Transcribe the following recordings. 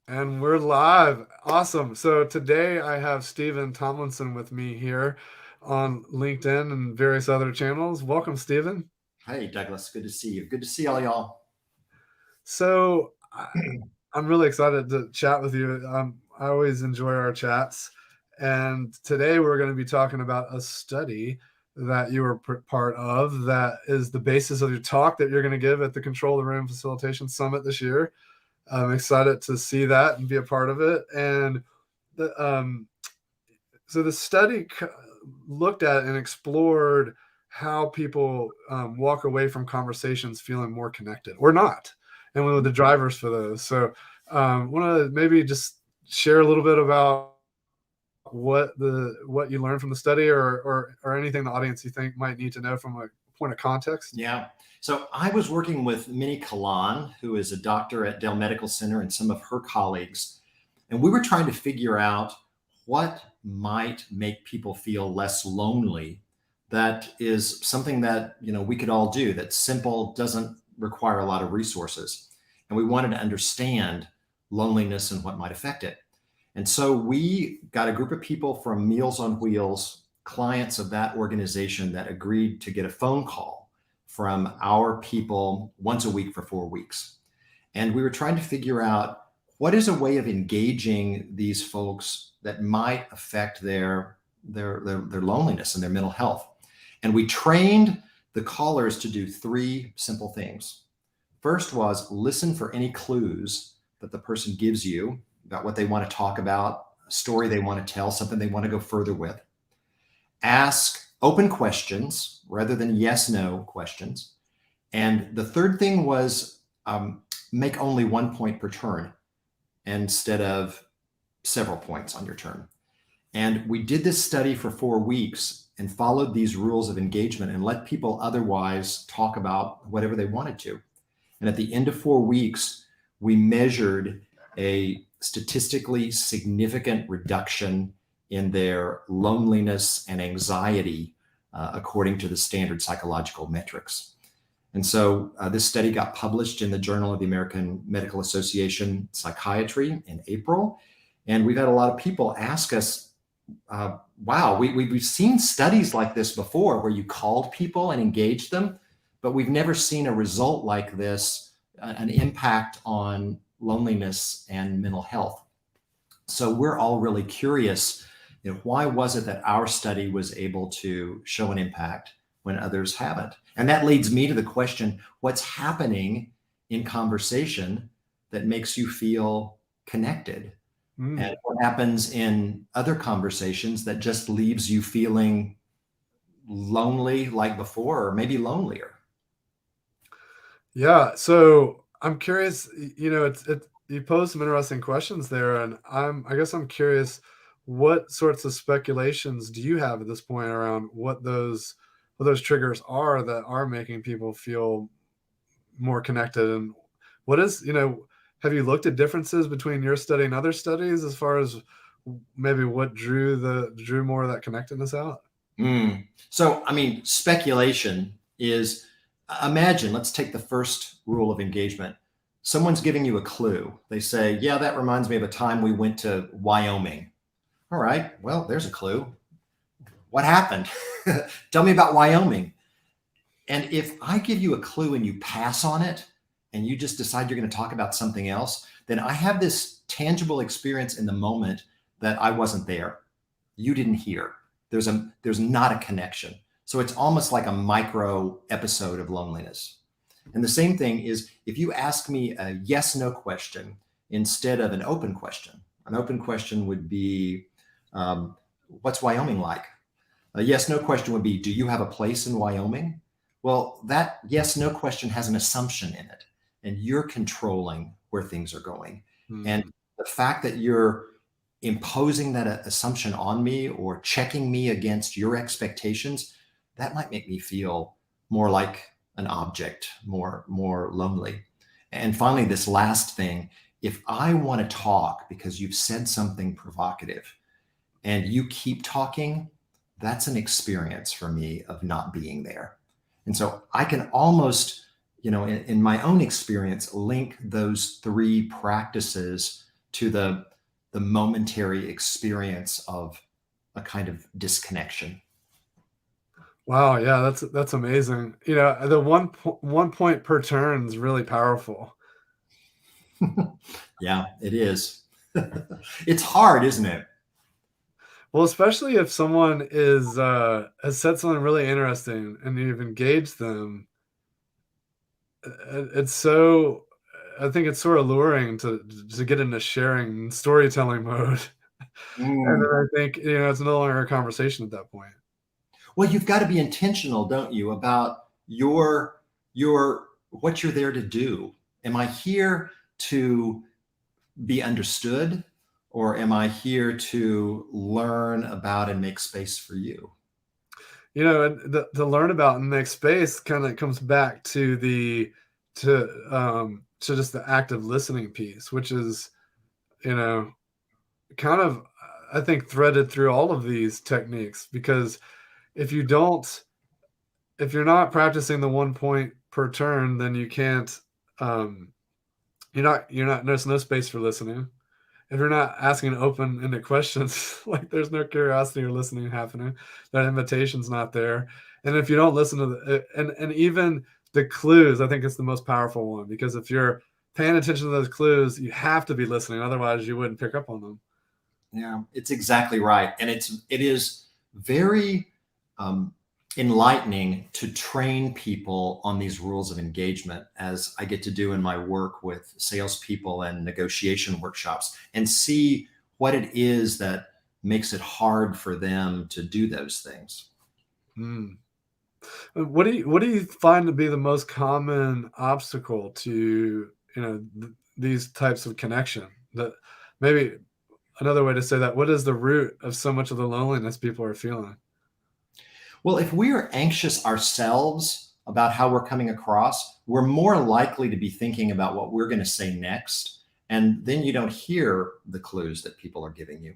And we're live. Awesome. So today I have Stephen Tomlinson with me here on LinkedIn and various other channels. Welcome, Stephen. Hey, Douglas. Good to see you. Good to see all y'all. So I'm really excited to chat with you. I always enjoy our chats. And today we're going to be talking about a study that you were part of that is the basis of your talk that you're going to give at the Control the Room Facilitation Summit this year. I'm excited to see that and be a part of it. And the, so the study looked at and explored how people walk away from conversations feeling more connected or not, and one of the drivers for those. So, want to maybe just share a little bit about what you learned from the study, or anything the audience you think might need to know from a point of context. Yeah. So I was working with Minnie Kalan, who is a doctor at Dell Medical Center, and some of her colleagues. And we were trying to figure out what might make people feel less lonely. That is something that, we could all do. That's simple, doesn't require a lot of resources. And we wanted to understand loneliness and what might affect it. And so we got a group of people from Meals on Wheels, clients of that organization, that agreed to get a phone call from our people once a week for 4 weeks. And we were trying to figure out what is a way of engaging these folks that might affect their loneliness and their mental health. And we trained the callers to do three simple things. First was listen for any clues that the person gives you about what they want to talk about, a story they want to tell, something they want to go further with. Ask open questions rather than yes no questions. And the third thing was make only 1 point per turn instead of several points on your turn. And we did this study for 4 weeks and followed these rules of engagement and let people otherwise talk about whatever they wanted to. And at the end of 4 weeks, we measured a statistically significant reduction in their loneliness and anxiety, according to the standard psychological metrics. And so this study got published in the Journal of the American Medical Association Psychiatry in April. And we've had a lot of people ask us, wow, we've seen studies like this before where you called people and engaged them, but we've never seen a result like this, an impact on loneliness and mental health. So we're all really curious, why was it that our study was able to show an impact when others haven't? And that leads me to the question, what's happening in conversation that makes you feel connected? And what happens in other conversations that just leaves you feeling lonely like before, or maybe lonelier? Yeah. So I'm curious. You pose some interesting questions there, and I guess I'm curious. What sorts of speculations do you have at this point around what those triggers are that are making people feel more connected? And what is have you looked at differences between your study and other studies as far as maybe what drew more of that connectedness out? So, I mean, speculation is, imagine, let's take the first rule of engagement. Someone's giving you a clue. They say, yeah, that reminds me of a time we went to Wyoming. All right, well, there's a clue. What happened? Tell me about Wyoming. And if I give you a clue and you pass on it and you just decide you're going to talk about something else, then I have this tangible experience in the moment that I wasn't there. You didn't hear. There's not a connection. So it's almost like a micro episode of loneliness. And the same thing is if you ask me a yes no question instead of an open question. An open question would be, what's Wyoming like? A yes no question would be, do you have a place in Wyoming? Well, that yes no question has an assumption in it, and you're controlling where things are going. And Hmm. the fact that you're imposing that assumption on me or checking me against your expectations, that might make me feel more like an object, more lonely. And finally, this last thing, if I want to talk because you've said something provocative and you keep talking, that's an experience for me of not being there. And so I can almost, in my own experience, link those three practices to the momentary experience of a kind of disconnection. Wow, yeah, that's amazing. You know, the 1 point per turn is really powerful. Yeah, it is. It's hard, isn't it? Well, especially if someone has said something really interesting and you've engaged them, it's so I think it's sort of alluring to get into sharing storytelling mode. And then Mm. I think, you know, it's no longer a conversation at that point. Well, you've got to be intentional, don't you, about your what you're there to do. Am I here to be understood, or am I here to learn about and make space for you? You know, and to learn about and make space kind of comes back to to just the active listening piece, which is, you know, kind of I think threaded through all of these techniques because if you don't if you're not practicing the 1 point per turn, then you can't um you're not there's no space for listening. If you're not asking open-ended questions, like there's no curiosity or listening happening, that invitation's not there. And if you don't listen to and even the clues, I think it's the most powerful one because if you're paying attention to those clues, you have to be listening. Otherwise, you wouldn't pick up on them. Yeah, it's exactly right, and it is very um, enlightening to train people on these rules of engagement, as I get to do in my work with salespeople and negotiation workshops, and see what it is that makes it hard for them to do those things. Mm. What do you find to be the most common obstacle to these types of connection? That maybe another way to say that, what is the root of so much of the loneliness people are feeling? Well, if we are anxious ourselves about how we're coming across, we're more likely to be thinking about what we're going to say next. And then you don't hear the clues that people are giving you.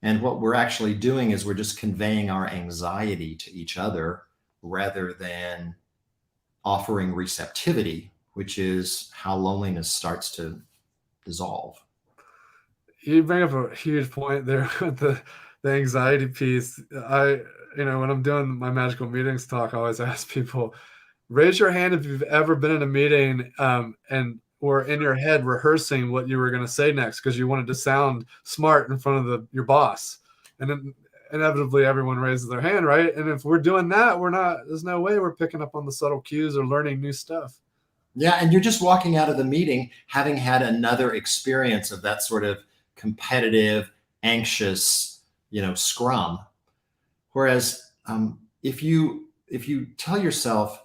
And what we're actually doing is we're just conveying our anxiety to each other rather than offering receptivity, which is how loneliness starts to dissolve. You bring up a huge point there with the anxiety piece. When I'm doing my magical meetings talk, I always ask people, raise your hand if you've ever been in a meeting and or in your head rehearsing what you were going to say next because you wanted to sound smart in front of your boss. And then inevitably everyone raises their hand, right? And if we're doing that, there's no way we're picking up on the subtle cues or learning new stuff. Yeah, and you're just walking out of the meeting having had another experience of that sort of competitive, anxious, scrum. Whereas if you tell yourself,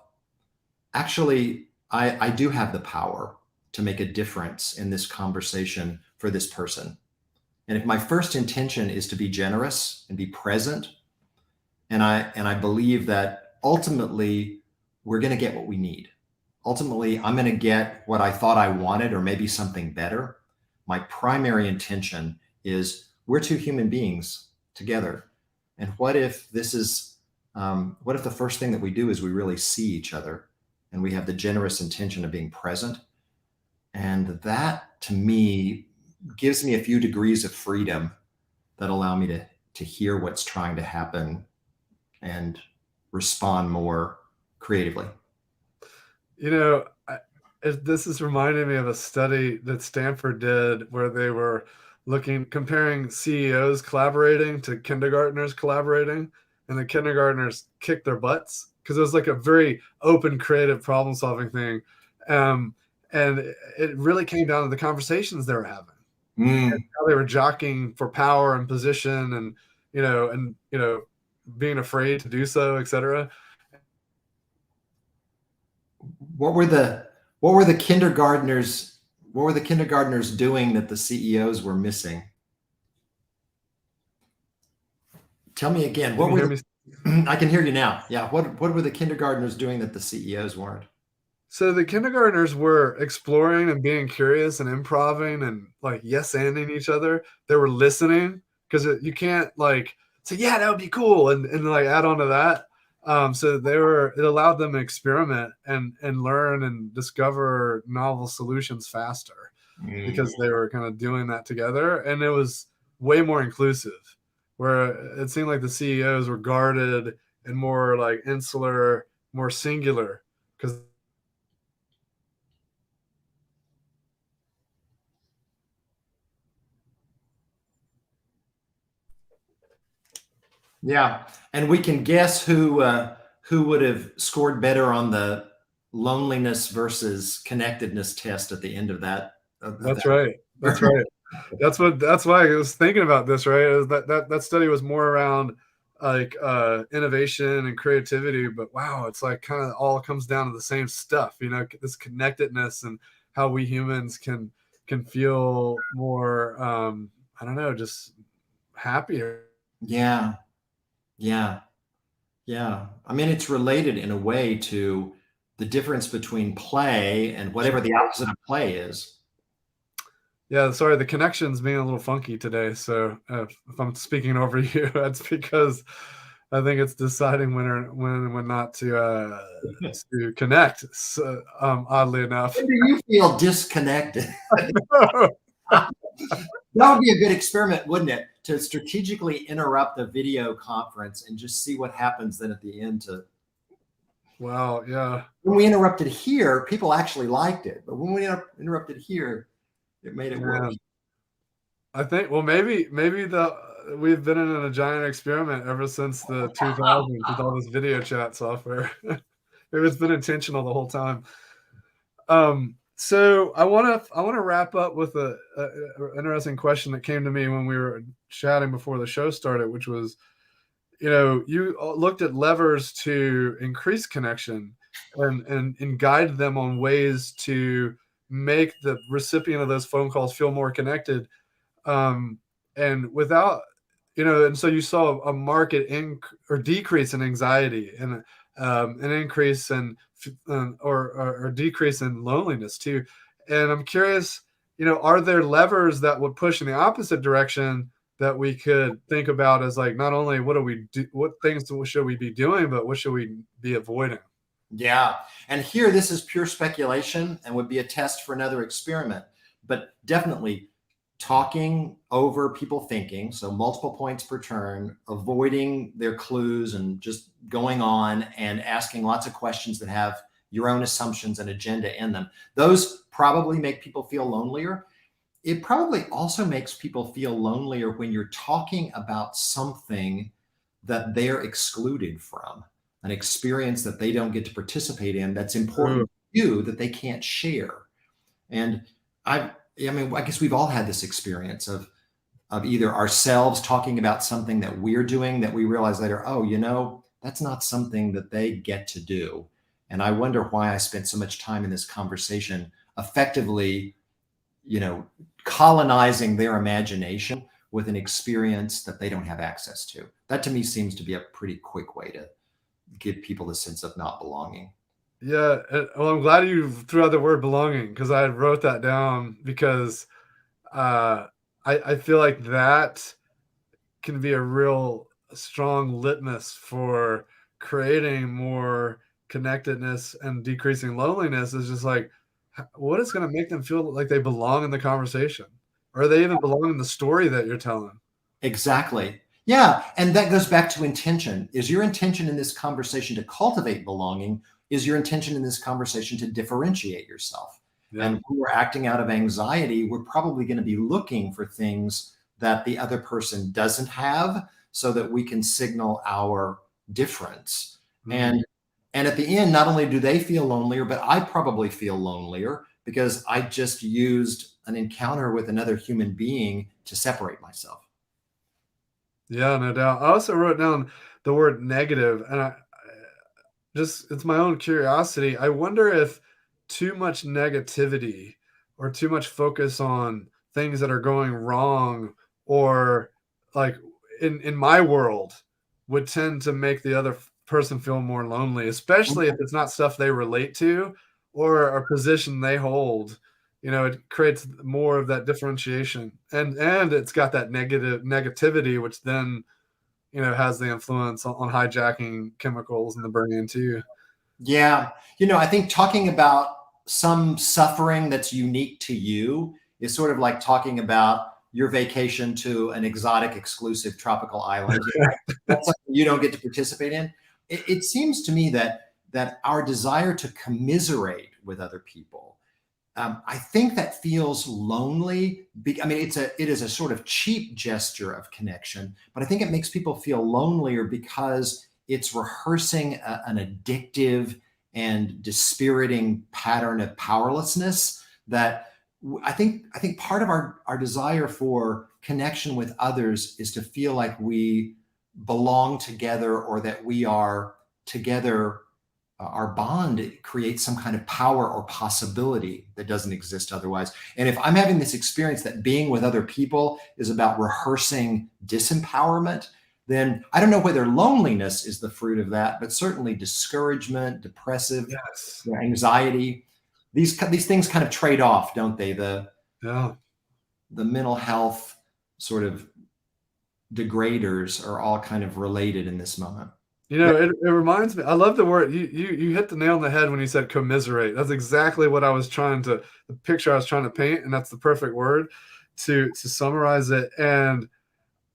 actually, I do have the power to make a difference in this conversation for this person. And if my first intention is to be generous and be present, and I believe that ultimately we're going to get what we need. Ultimately, I'm going to get what I thought I wanted, or maybe something better. My primary intention is we're two human beings together. And what if the first thing that we do is we really see each other and we have the generous intention of being present? And that to me gives me a few degrees of freedom that allow me to hear what's trying to happen and respond more creatively. You know, this is reminding me of a study that Stanford did where they were comparing CEOs collaborating to kindergartners collaborating, and the kindergartners kicked their butts because it was like a very open, creative problem solving thing. Um, and it really came down to the conversations they were having, Mm. how they were jockeying for power and position and being afraid to do so, etc. What were the what were the kindergartners what were the kindergartners doing that the CEOs were missing? Tell me again. Can What you were hear the me? I can hear you now. Yeah. What were the kindergartners doing that the CEOs weren't? So the kindergartners were exploring and being curious and improving and like yes anding each other. They were listening because you can't like say, yeah, that would be cool and like add on to that. So it allowed them to experiment and learn and discover novel solutions faster. Mm. because they were kind of doing that together, and it was way more inclusive. Where it seemed like the CEOs were guarded and more like insular, more singular, because Yeah, and we can guess who would have scored better on the loneliness versus connectedness test at the end of that. Of that's right. That's that. right. That's why I was thinking about this, right? Is that study was more around like innovation and creativity, but wow, it's like kind of all comes down to the same stuff, this connectedness and how we humans can feel more I don't know, just happier. Yeah, yeah, yeah. I mean, it's related in a way to the difference between play and whatever the opposite of play is. Yeah, sorry, the connection's being a little funky today. So if I'm speaking over you, that's because I think it's deciding when and when not to connect. So, oddly enough, When do you feel disconnected? That would be a good experiment, wouldn't it? To strategically interrupt the video conference and just see what happens then at the end. To wow, yeah, when we interrupted here, people actually liked it, but when we interrupted here, it made it yeah. worse. I think well maybe the we've been in a giant experiment ever since the 2000s with all this video chat software. It's been intentional the whole time. So I want to wrap up with a interesting question that came to me when we were chatting before the show started, which was, you looked at levers to increase connection and guide them on ways to make the recipient of those phone calls feel more connected, um, and without, and so you saw a market or decrease in anxiety and an increase in or decrease in loneliness too. And I'm curious, are there levers that would push in the opposite direction that we could think about as like not only what things should we be doing, but what should we be avoiding? Yeah. And here, this is pure speculation and would be a test for another experiment. But definitely talking over people thinking, so multiple points per turn, avoiding their clues and just going on and asking lots of questions that have your own assumptions and agenda in them. Those probably make people feel lonelier. It probably also makes people feel lonelier when you're talking about something that they're excluded from, an experience that they don't get to participate in that's Ooh, important to you that they can't share. And I mean, I guess we've all had this experience of either ourselves talking about something that we're doing that we realize later, oh, that's not something that they get to do. And I wonder why I spent so much time in this conversation effectively, you know, colonizing their imagination with an experience that they don't have access to. That to me seems to be a pretty quick way to give people the sense of not belonging. yeah. Well, I'm glad you threw out the word belonging because I wrote that down because uh, I feel like that can be a real strong litmus for creating more connectedness and decreasing loneliness. Is just like, what is going to make them feel like they belong in the conversation, or they even belong in the story that you're telling? Exactly. Yeah. And that goes back to intention. Is your intention in this conversation to cultivate belonging? Is your intention in this conversation to differentiate yourself? Yeah. And when we're acting out of anxiety, we're probably going to be looking for things that the other person doesn't have so that we can signal our difference. Mm. And at the end, not only do they feel lonelier, but I probably feel lonelier because I just used an encounter with another human being to separate myself. Yeah, no doubt. I also wrote down the word negative, and I just it's my own curiosity. I wonder if too much negativity or too much focus on things that are going wrong or like in my world would tend to make the other person feel more lonely, especially if it's not stuff they relate to or a position they hold. It creates more of that differentiation, and it's got that negativity, which then has the influence on hijacking chemicals in the brain too. Yeah. I think talking about some suffering that's unique to you is sort of like talking about your vacation to an exotic, exclusive tropical island. That's something you don't get to participate in. It seems to me that our desire to commiserate with other people, I think that feels lonely. I mean, it is a sort of cheap gesture of connection, but I think it makes people feel lonelier because it's rehearsing an addictive and dispiriting pattern of powerlessness that I think part of our desire for connection with others is to feel like we belong together, or that we are together. Our bond creates some kind of power or possibility that doesn't exist otherwise. And if I'm having this experience that being with other people is about rehearsing disempowerment, then I don't know whether loneliness is the fruit of that, but certainly discouragement, depressive, Yes. anxiety. These things kind of trade off, don't they? Yeah. The mental health sort of degraders are all kind of related in this moment. It reminds me. I love the word you hit the nail on the head when you said commiserate. That's exactly what I was trying to the picture I was trying to paint, and that's the perfect word to summarize it. And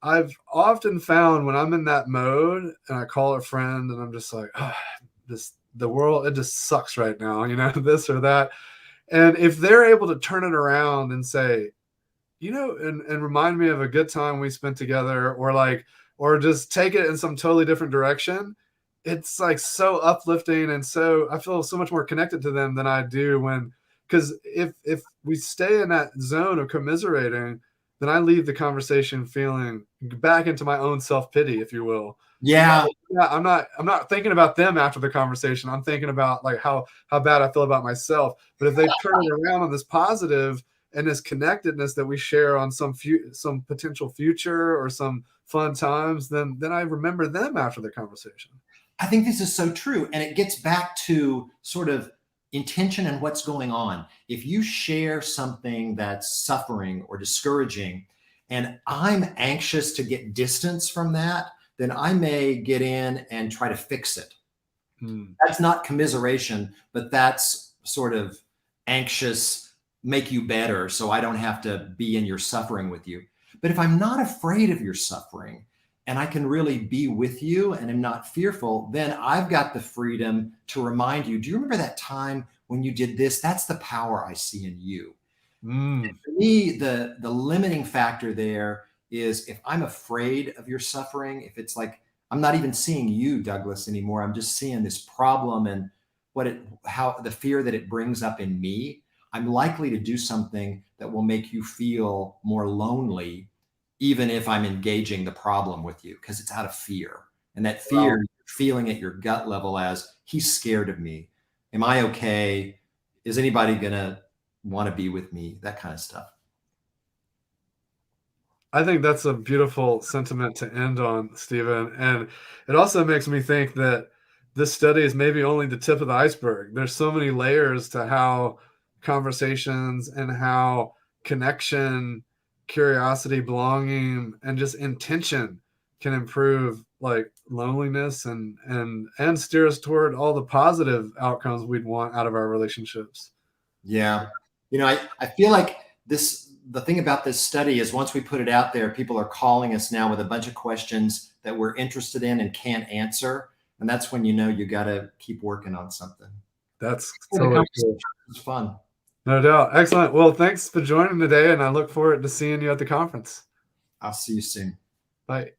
I've often found when I'm in that mode and I call a friend and I'm just like, oh, the world, it just sucks right now, this or that. And if they're able to turn it around and say, and remind me of a good time we spent together, or just take it in some totally different direction, it's like so uplifting. And so I feel so much more connected to them than I do because if we stay in that zone of commiserating, then I leave the conversation feeling back into my own self-pity, if you will. Yeah. Yeah, I'm not thinking about them after the conversation. I'm thinking about like how bad I feel about myself. But if they turn it around on this positive and this connectedness that we share on some potential future or some fun times, then I remember them after the conversation. I think this is so true. And it gets back to sort of intention and what's going on. If you share something that's suffering or discouraging, and I'm anxious to get distance from that, then I may get in and try to fix it. That's not commiseration, but that's sort of anxious, make you better so I don't have to be in your suffering with you. But if I'm not afraid of your suffering and I can really be with you and am not fearful, then I've got the freedom to remind you, do you remember that time when you did this? That's the power I see in you. For me, the limiting factor there is if I'm afraid of your suffering, if it's like, I'm not even seeing you, Douglas, anymore. I'm just seeing this problem and how the fear that it brings up in me, I'm likely to do something that will make you feel more lonely, even if I'm engaging the problem with you, because it's out of fear. And that fear, feeling at your gut level as he's scared of me. Am I okay? Is anybody going to want to be with me? That kind of stuff. I think that's a beautiful sentiment to end on, Stephen. And it also makes me think that this study is maybe only the tip of the iceberg. There's so many layers to how conversations and how connection, curiosity, belonging, and just intention can improve like loneliness and steer us toward all the positive outcomes we'd want out of our relationships. Yeah. I feel like the thing about this study is once we put it out there, people are calling us now with a bunch of questions that we're interested in and can't answer. And that's when you got to keep working on something. That's totally cool. It's fun. No doubt. Excellent. Well, thanks for joining today, and I look forward to seeing you at the conference. I'll see you soon. Bye.